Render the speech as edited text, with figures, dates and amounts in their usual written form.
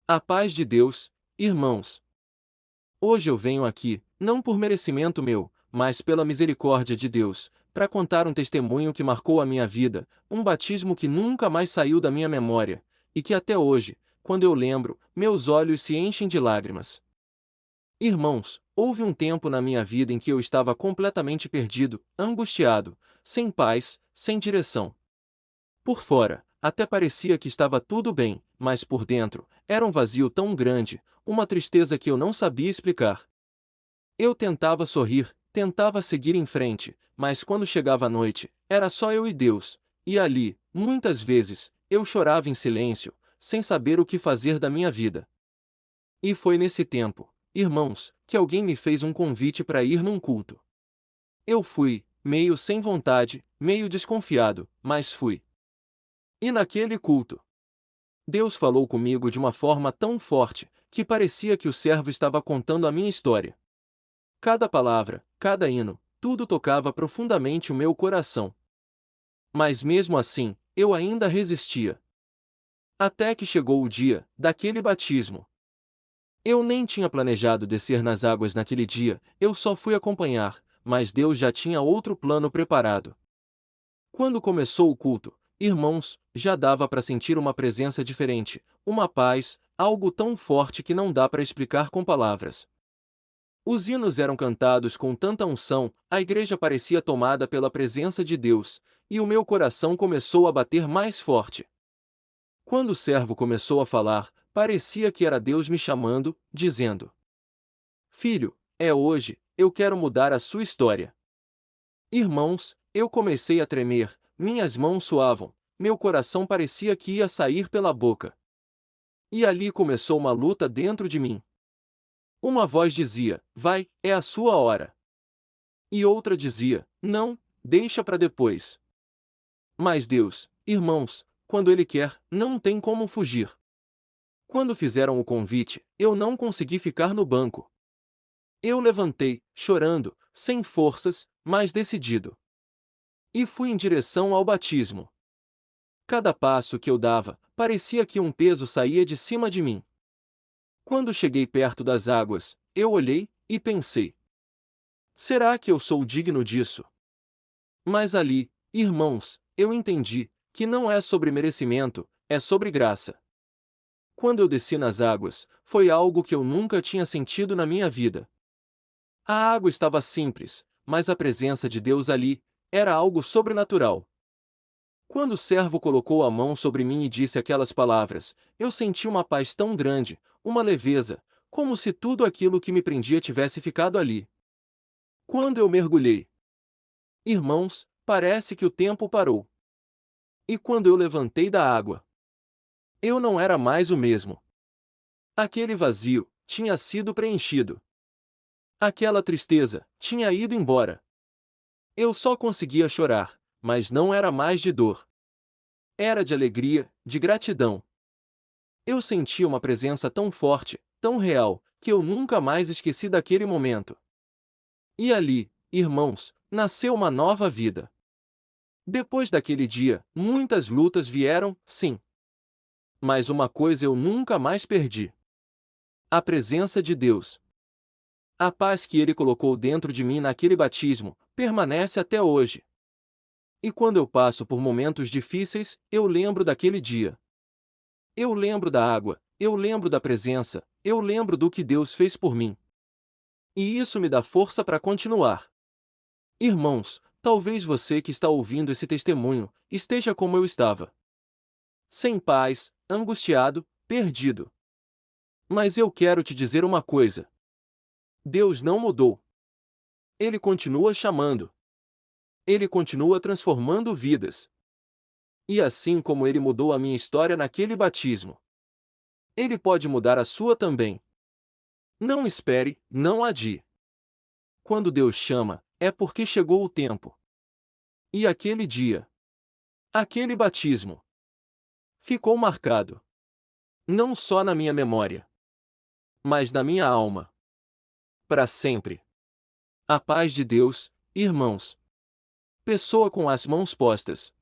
A paz de Deus, irmãos. Hoje eu venho aqui, não por merecimento meu, mas pela misericórdia de Deus, para contar um testemunho que marcou a minha vida, um batismo que nunca mais saiu da minha memória, e que até hoje, quando eu lembro, meus olhos se enchem de lágrimas. Irmãos, houve um tempo na minha vida em que eu estava completamente perdido, angustiado, sem paz, sem direção. Por fora, até parecia que estava tudo bem, mas por dentro, era um vazio tão grande, uma tristeza que eu não sabia explicar. Eu tentava sorrir, tentava seguir em frente, mas quando chegava a noite, era só eu e Deus, e ali, muitas vezes, eu chorava em silêncio, sem saber o que fazer da minha vida. E foi nesse tempo, irmãos, que alguém me fez um convite para ir num culto. Eu fui, meio sem vontade, meio desconfiado, mas fui. E naquele culto, Deus falou comigo de uma forma tão forte, que parecia que o servo estava contando a minha história. Cada palavra, cada hino, tudo tocava profundamente o meu coração. Mas mesmo assim, eu ainda resistia. Até que chegou o dia daquele batismo. Eu nem tinha planejado descer nas águas naquele dia, eu só fui acompanhar, mas Deus já tinha outro plano preparado. Quando começou o culto, irmãos, já dava para sentir uma presença diferente, uma paz, algo tão forte que não dá para explicar com palavras. Os hinos eram cantados com tanta unção, a igreja parecia tomada pela presença de Deus, e o meu coração começou a bater mais forte. Quando o servo começou a falar, parecia que era Deus me chamando, dizendo: Filho, é hoje, eu quero mudar a sua história. Irmãos, eu comecei a tremer, minhas mãos suavam, meu coração parecia que ia sair pela boca. E ali começou uma luta dentro de mim. Uma voz dizia: Vai, é a sua hora. E outra dizia: Não, deixa para depois. Mas Deus, irmãos, quando Ele quer, não tem como fugir. Quando fizeram o convite, eu não consegui ficar no banco. Eu levantei, chorando, sem forças, mas decidido. E fui em direção ao batismo. Cada passo que eu dava, parecia que um peso saía de cima de mim. Quando cheguei perto das águas, eu olhei e pensei: será que eu sou digno disso? Mas ali, irmãos, eu entendi que não é sobre merecimento, é sobre graça. Quando eu desci nas águas, foi algo que eu nunca tinha sentido na minha vida. A água estava simples, mas a presença de Deus ali era algo sobrenatural. Quando o servo colocou a mão sobre mim e disse aquelas palavras, eu senti uma paz tão grande, uma leveza, como se tudo aquilo que me prendia tivesse ficado ali. Quando eu mergulhei, irmãos, parece que o tempo parou. E quando eu levantei da água, eu não era mais o mesmo. Aquele vazio tinha sido preenchido. Aquela tristeza tinha ido embora. Eu só conseguia chorar, mas não era mais de dor. Era de alegria, de gratidão. Eu sentia uma presença tão forte, tão real, que eu nunca mais esqueci daquele momento. E ali, irmãos, nasceu uma nova vida. Depois daquele dia, muitas lutas vieram, sim. Mas uma coisa eu nunca mais perdi: a presença de Deus. A paz que Ele colocou dentro de mim naquele batismo permanece até hoje. E quando eu passo por momentos difíceis, eu lembro daquele dia. Eu lembro da água, eu lembro da presença, eu lembro do que Deus fez por mim. E isso me dá força para continuar. Irmãos, talvez você que está ouvindo esse testemunho esteja como eu estava. Sem paz, angustiado, perdido. Mas eu quero te dizer uma coisa: Deus não mudou. Ele continua chamando. Ele continua transformando vidas. E assim como Ele mudou a minha história naquele batismo, Ele pode mudar a sua também. Não espere, não adie. Quando Deus chama, é porque chegou o tempo. E aquele dia, aquele batismo, ficou marcado, não só na minha memória, mas na minha alma, para sempre. A paz de Deus, irmãos. Pessoa com as mãos postas.